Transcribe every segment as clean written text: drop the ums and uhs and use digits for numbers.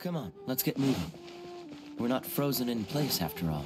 Come on, let's get moving. We're not frozen in place after all.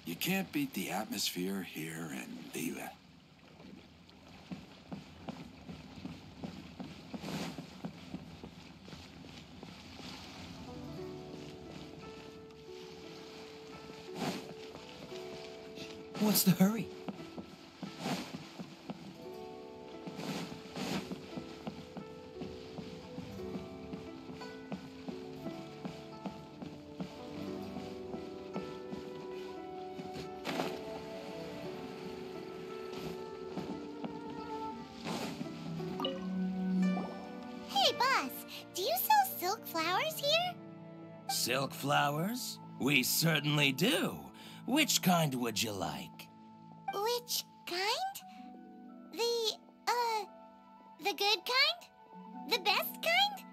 You can't beat the atmosphere here in Lila. What's the hurry? Silk flowers? We certainly do. Which kind would you like? Which kind? The good kind? The best kind?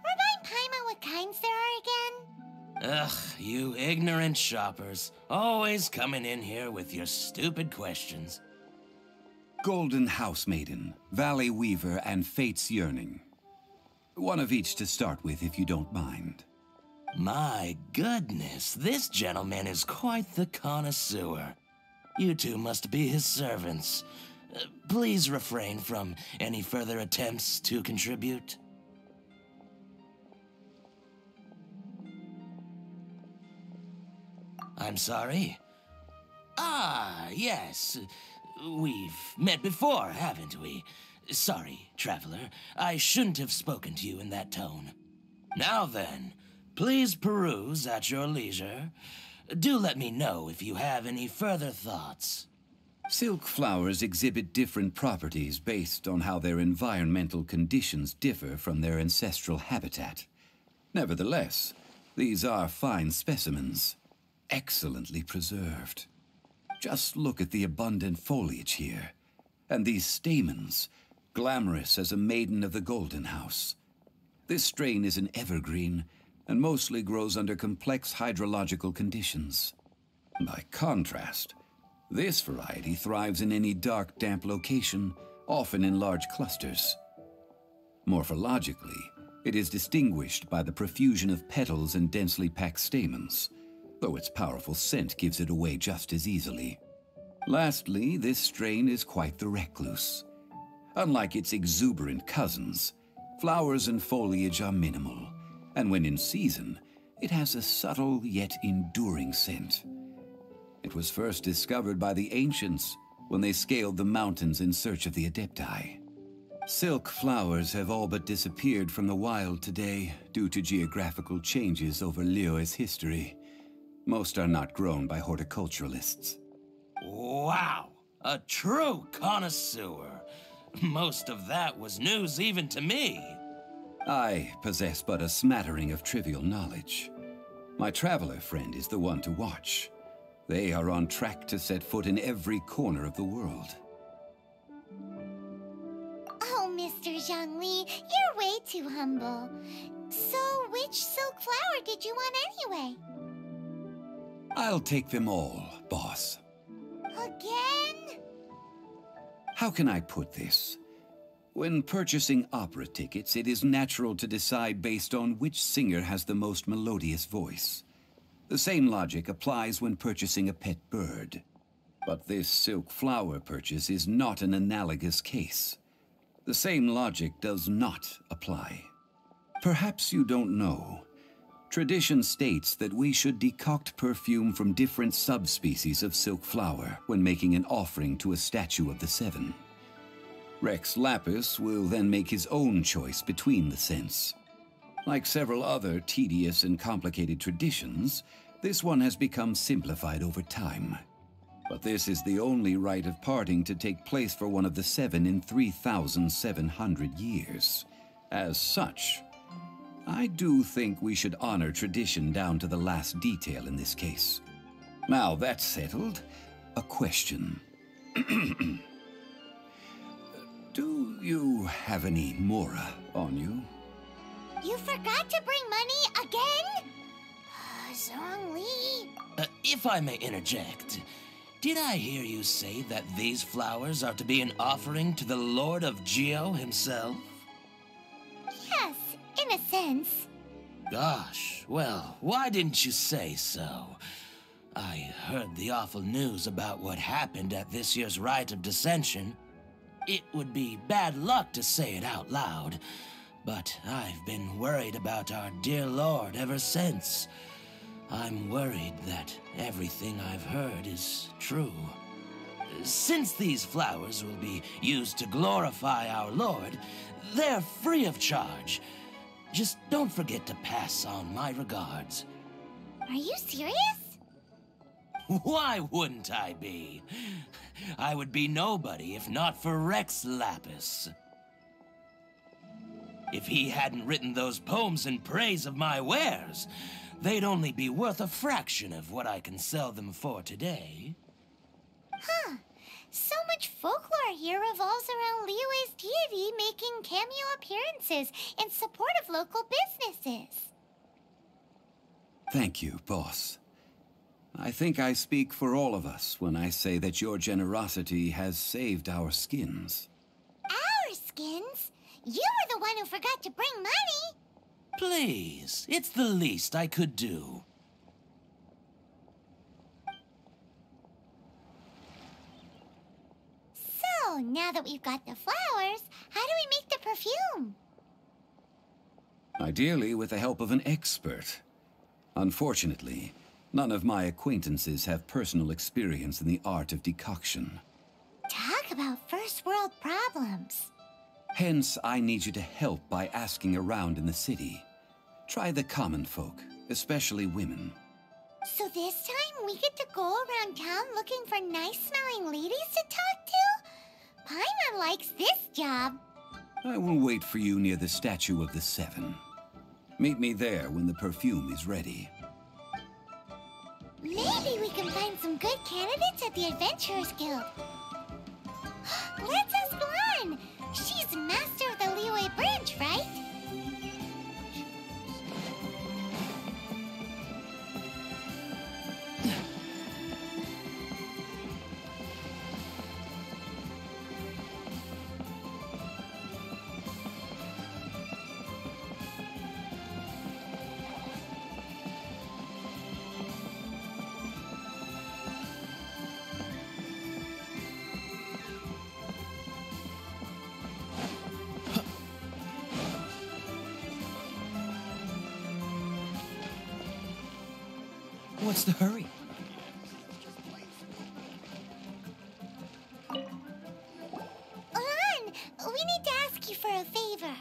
Remind Paimon what kinds there are again? Ugh, you ignorant shoppers. Always coming in here with your stupid questions. Golden House Maiden, Valley Weaver, and Fate's Yearning. One of each to start with, if you don't mind. My goodness, this gentleman is quite the connoisseur. You two must be his servants. Please refrain from any further attempts to contribute. I'm sorry? Ah, yes. We've met before, haven't we? Sorry, traveler. I shouldn't have spoken to you in that tone. Now then, please peruse at your leisure. Do let me know if you have any further thoughts. Silk flowers exhibit different properties based on how their environmental conditions differ from their ancestral habitat. Nevertheless, these are fine specimens, excellently preserved. Just look at the abundant foliage here, and these stamens, glamorous as a maiden of the Golden House. This strain is an evergreen, and mostly grows under complex hydrological conditions. By contrast, this variety thrives in any dark, damp location, often in large clusters. Morphologically, it is distinguished by the profusion of petals and densely packed stamens, though its powerful scent gives it away just as easily. Lastly, this strain is quite the recluse. Unlike its exuberant cousins, flowers and foliage are minimal, and when in season, it has a subtle yet enduring scent. It was first discovered by the ancients when they scaled the mountains in search of the Adepti. Silk flowers have all but disappeared from the wild today due to geographical changes over Liyue's history. Most are not grown by horticulturalists. Wow! A true connoisseur. Most of that was news even to me. I possess but a smattering of trivial knowledge. My traveler friend is the one to watch. They are on track to set foot in every corner of the world. Oh, Mr. Zhongli, you're way too humble. So, which silk flower did you want anyway? I'll take them all, boss. Again? How can I put this? When purchasing opera tickets, it is natural to decide based on which singer has the most melodious voice. The same logic applies when purchasing a pet bird. But this silk flower purchase is not an analogous case. The same logic does not apply. Perhaps you don't know. Tradition states that we should decoct perfume from different subspecies of silk flower when making an offering to a statue of the Seven. Rex Lapis will then make his own choice between the scents. Like several other tedious and complicated traditions, this one has become simplified over time. But this is the only rite of parting to take place for one of the 7 in 3,700 years. As such, I do think we should honor tradition down to the last detail in this case. Now that's settled, a question. Do you have any Mora on you? You forgot to bring money again? Zhongli. If I may interject, did I hear you say that these flowers are to be an offering to the Lord of Geo himself? Yes, in a sense. Gosh, well, why didn't you say so? I heard the awful news about what happened at this year's Rite of Dissension. It would be bad luck to say it out loud, but I've been worried about our dear Lord ever since. I'm worried that everything I've heard is true. Since these flowers will be used to glorify our Lord, they're free of charge. Just don't forget to pass on my regards. Are you serious? Why wouldn't I be? I would be nobody if not for Rex Lapis. If he hadn't written those poems in praise of my wares, they'd only be worth a fraction of what I can sell them for today. Huh. So much folklore here revolves around Liyue's deity making cameo appearances in support of local businesses. Thank you, boss. I think I speak for all of us when I say that your generosity has saved our skins. Our skins? You were the one who forgot to bring money. Please, it's the least I could do. So, now that we've got the flowers, how do we make the perfume? Ideally with the help of an expert. Unfortunately, none of my acquaintances have personal experience in the art of decoction. Talk about first world problems. Hence, I need you to help by asking around in the city. Try the common folk, especially women. So this time we get to go around town looking for nice-smelling ladies to talk to? Paimon likes this job. I will wait for you near the Statue of the Seven. Meet me there when the perfume is ready. Maybe we can find some good candidates at the Adventurers Guild. Let's ask Lan. She's master of the Liyue branch, right? What's the hurry? Lan, we need to ask you for a favor.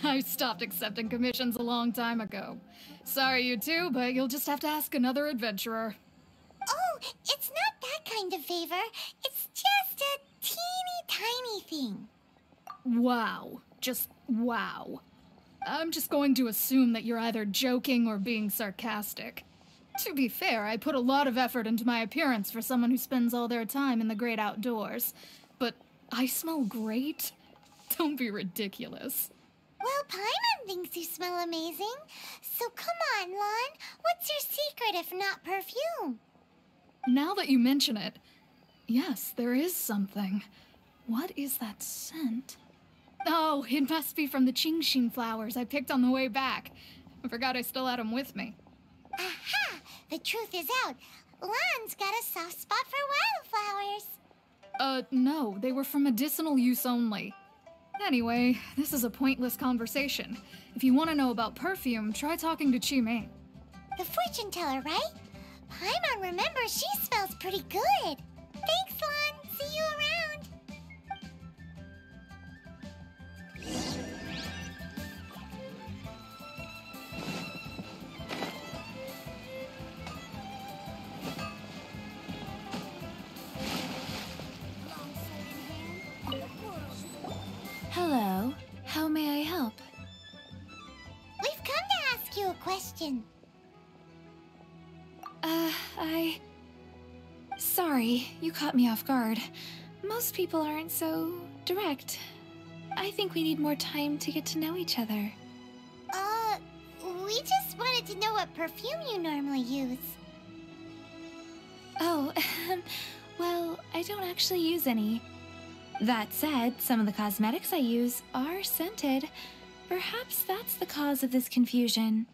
I stopped accepting commissions a long time ago. Sorry, you two, but you'll just have to ask another adventurer. Oh, it's not that kind of favor. It's just a teeny tiny thing. Wow. Just wow. I'm just going to assume that you're either joking or being sarcastic. To be fair, I put a lot of effort into my appearance for someone who spends all their time in the great outdoors. But I smell great? Don't be ridiculous. Well, Paimon thinks you smell amazing. So come on, Lan. What's your secret if not perfume? Now that you mention it, yes, there is something. What is that scent? Oh, it must be from the Genshin flowers I picked on the way back. I forgot I still had them with me. Aha! The truth is out. Lan's got a soft spot for wildflowers. No, they were for medicinal use only. Anyway, this is a pointless conversation. If you want to know about perfume, try talking to Chi-Mei. The fortune teller, right? Paimon remembers she smells pretty good. Thanks, Lan. See you around. question. Sorry, you caught me off guard. Most people aren't so direct. I think we need more time to get to know each other. We just wanted to know what perfume you normally use. Oh, well, I don't actually use any. That said, some of the cosmetics I use are scented. Perhaps that's the cause of this confusion.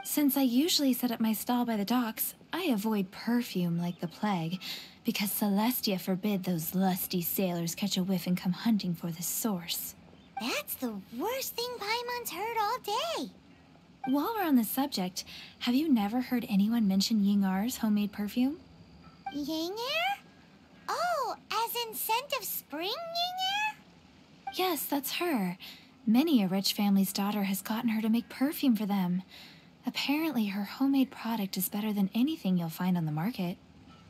Since I usually set up my stall by the docks, I avoid perfume like the plague, because Celestia forbid those lusty sailors catch a whiff and come hunting for the source. That's the worst thing Paimon's heard all day. While we're on the subject, have you never heard anyone mention Yingar's homemade perfume? Yingar? Oh, as in scent of spring Yingar? Yes, that's her. Many a rich family's daughter has gotten her to make perfume for them. Apparently, her homemade product is better than anything you'll find on the market.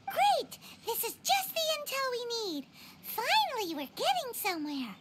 Great! This is just the intel we need. Finally, we're getting somewhere.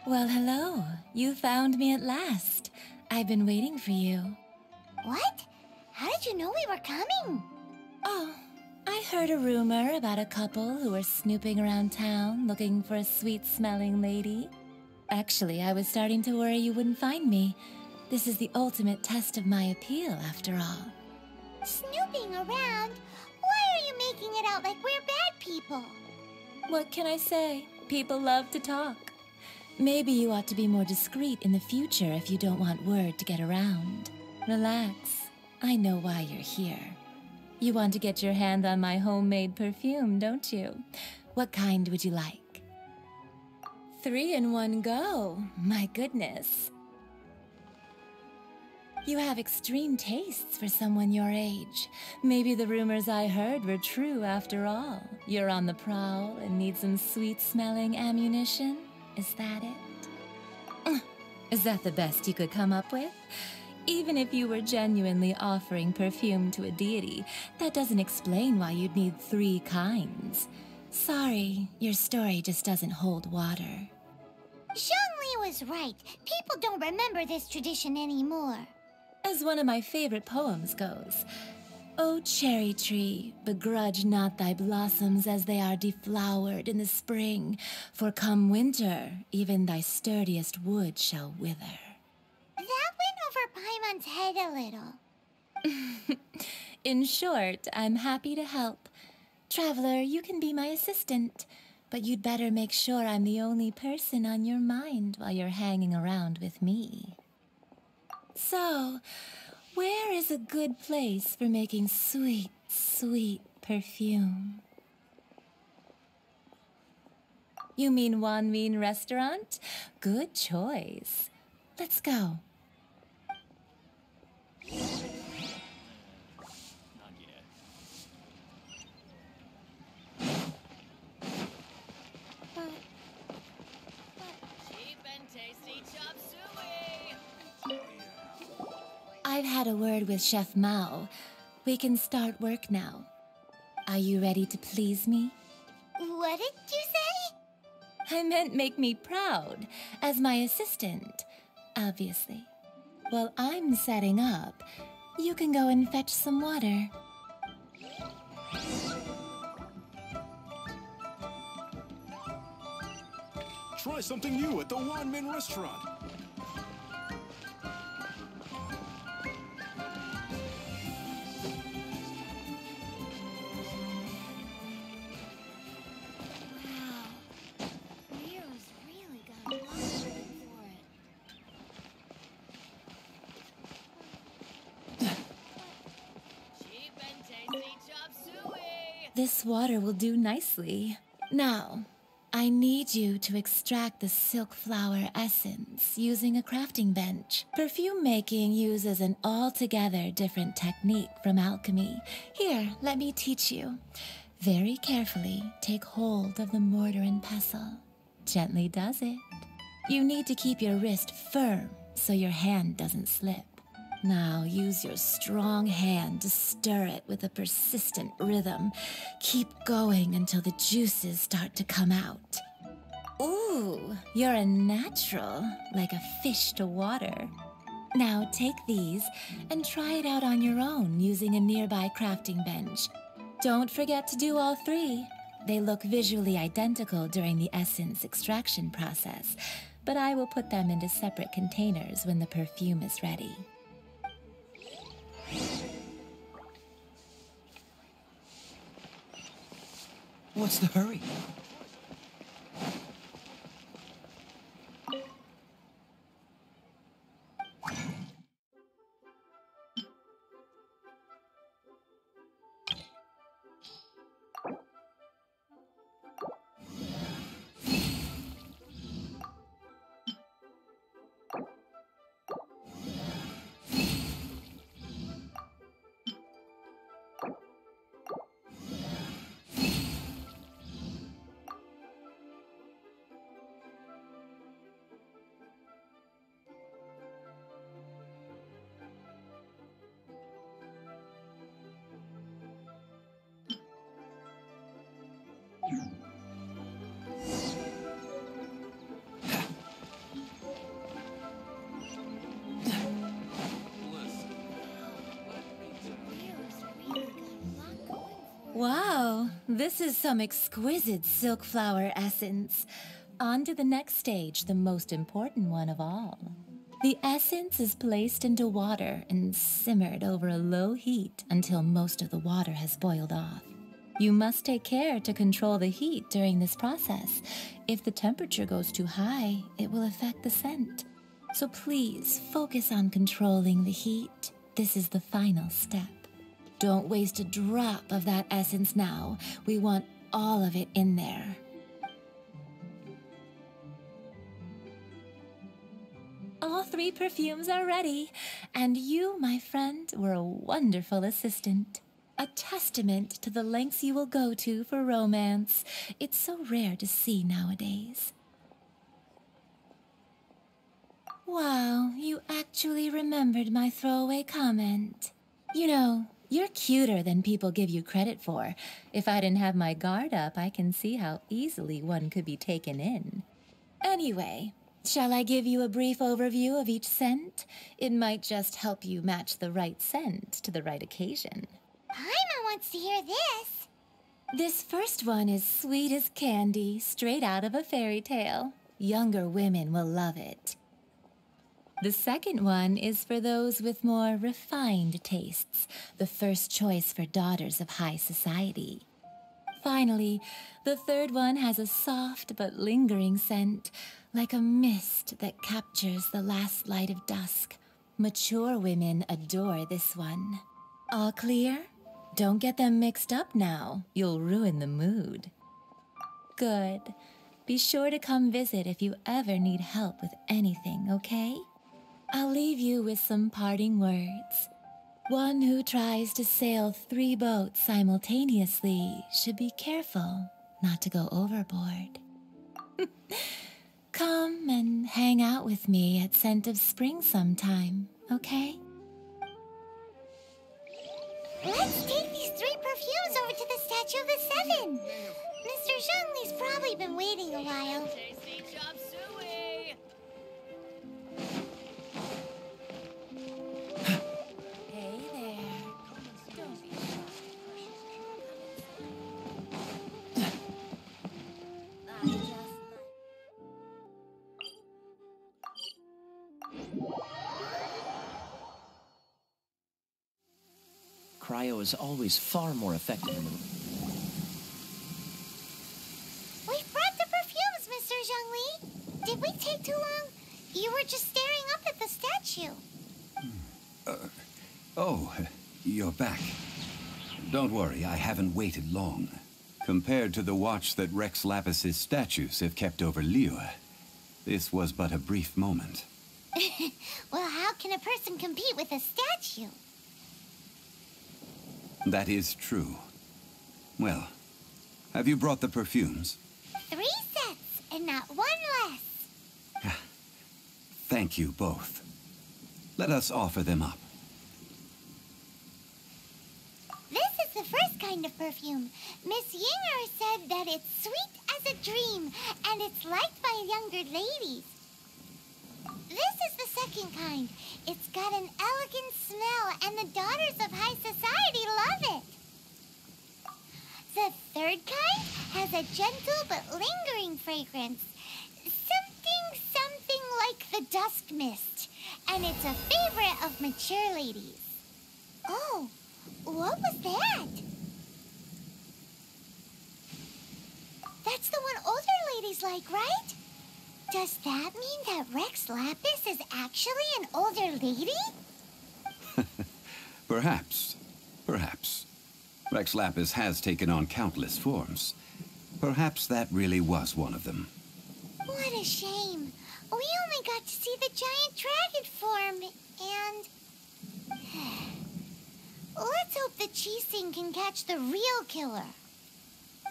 Well, hello. You found me at last. I've been waiting for you. What? How did you know we were coming? Oh, I heard a rumor about a couple who were snooping around town looking for a sweet-smelling lady. Actually, I was starting to worry you wouldn't find me. This is the ultimate test of my appeal, after all. Snooping around? Why are you making it out like we're bad people? What can I say? People love to talk. Maybe you ought to be more discreet in the future if you don't want word to get around. Relax. I know why you're here. You want to get your hand on my homemade perfume, don't you? What kind would you like? 3 in one go. My goodness. You have extreme tastes for someone your age. Maybe the rumors I heard were true after all. You're on the prowl and need some sweet-smelling ammunition? Is that it? Is that the best you could come up with? Even if you were genuinely offering perfume to a deity, that doesn't explain why you'd need 3 kinds. Sorry, your story just doesn't hold water. Zhongli was right. People don't remember this tradition anymore. As one of my favorite poems goes, O cherry tree, begrudge not thy blossoms as they are deflowered in the spring, for come winter, even thy sturdiest wood shall wither. That went over Paimon's head a little. In short, I'm happy to help. Traveler, you can be my assistant, but you'd better make sure I'm the only person on your mind while you're hanging around with me. So, where is a good place for making sweet, sweet perfume? You mean Wanmin Restaurant? Good choice. Let's go. I've had a word with Chef Mao. We can start work now. Are you ready to please me? What did you say? I meant make me proud, as my assistant, obviously. While I'm setting up, you can go and fetch some water. Try something new at the Wanmin Restaurant. This water will do nicely. Now, I need you to extract the silk flower essence using a crafting bench. Perfume making uses an altogether different technique from alchemy. Here, let me teach you. Very carefully, take hold of the mortar and pestle. Gently does it. You need to keep your wrist firm so your hand doesn't slip. Now use your strong hand to stir it with a persistent rhythm. Keep going until the juices start to come out. Ooh, you're a natural, like a fish to water. Now take these and try it out on your own using a nearby crafting bench. Don't forget to do all three. They look visually identical during the essence extraction process, but I will put them into separate containers when the perfume is ready. What's the hurry? Wow, this is some exquisite silk flower essence. On to the next stage, the most important one of all. The essence is placed into water and simmered over a low heat until most of the water has boiled off. You must take care to control the heat during this process. If the temperature goes too high, it will affect the scent. So please focus on controlling the heat. This is the final step. Don't waste a drop of that essence now. We want all of it in there. All three perfumes are ready, and you, my friend, were a wonderful assistant. A testament to the lengths you will go to for romance. It's so rare to see nowadays. Wow, you actually remembered my throwaway comment. You know, you're cuter than people give you credit for. If I didn't have my guard up, I can see how easily one could be taken in. Anyway, shall I give you a brief overview of each scent? It might just help you match the right scent to the right occasion. Paimon wants to hear this. This first one is sweet as candy, straight out of a fairy tale. Younger women will love it. The second one is for those with more refined tastes, the first choice for daughters of high society. Finally, the third one has a soft but lingering scent, like a mist that captures the last light of dusk. Mature women adore this one. All clear? Don't get them mixed up now. You'll ruin the mood. Good. Be sure to come visit if you ever need help with anything, okay? I'll leave you with some parting words. One who tries to sail 3 boats simultaneously should be careful not to go overboard. Come and hang out with me at Scent of Spring sometime, okay? Let's take these 3 perfumes over to the Statue of the Seven. Mr. Zhongli's probably been waiting a while. Tasty chop suey! Hey there. Don't be shy. I just like... Cryo is always far more effective in the... We've brought the perfumes, Mr. Zhongli. Did we take too long? You were just staring up at the statue. Oh, you're back. Don't worry, I haven't waited long. Compared to the watch that Rex Lapis's statues have kept over Liyue, this was but a brief moment. Well, how can a person compete with a statue? That is true. Well, have you brought the perfumes? 3 sets, and not 1 less. Thank you both. Let us offer them up. This is the first kind of perfume. Miss Yinger said that it's sweet as a dream, and it's liked by younger ladies. This is the second kind. It's got an elegant smell, and the daughters of high society love it. The third kind has a gentle but lingering fragrance. Something like the dusk mist. And it's a favorite of mature ladies. Oh, what was that? That's the one older ladies like, right? Does that mean that Rex Lapis is actually an older lady? Perhaps. Perhaps. Rex Lapis has taken on countless forms. Perhaps that really was one of them. What a shame. We only got to see the giant dragon form, and... Let's hope the Chising can catch the real killer.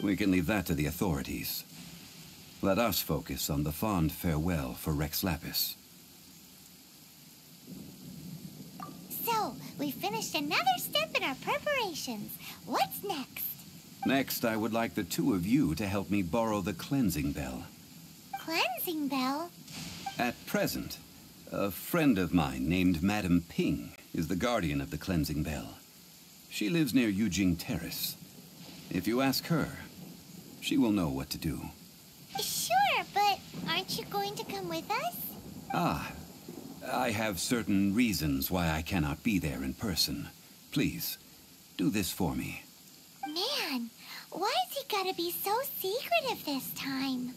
We can leave that to the authorities. Let us focus on the fond farewell for Rex Lapis. So, we finished another step in our preparations. What's next? Next, I would like the 2 of you to help me borrow the cleansing bell. Cleansing bell? At present, a friend of mine named Madame Ping is the guardian of the cleansing bell. She lives near Yujing Terrace. If you ask her, she will know what to do. Sure, but aren't you going to come with us? Ah, I have certain reasons why I cannot be there in person. Please, do this for me. Man, why's he gotta be so secretive this time?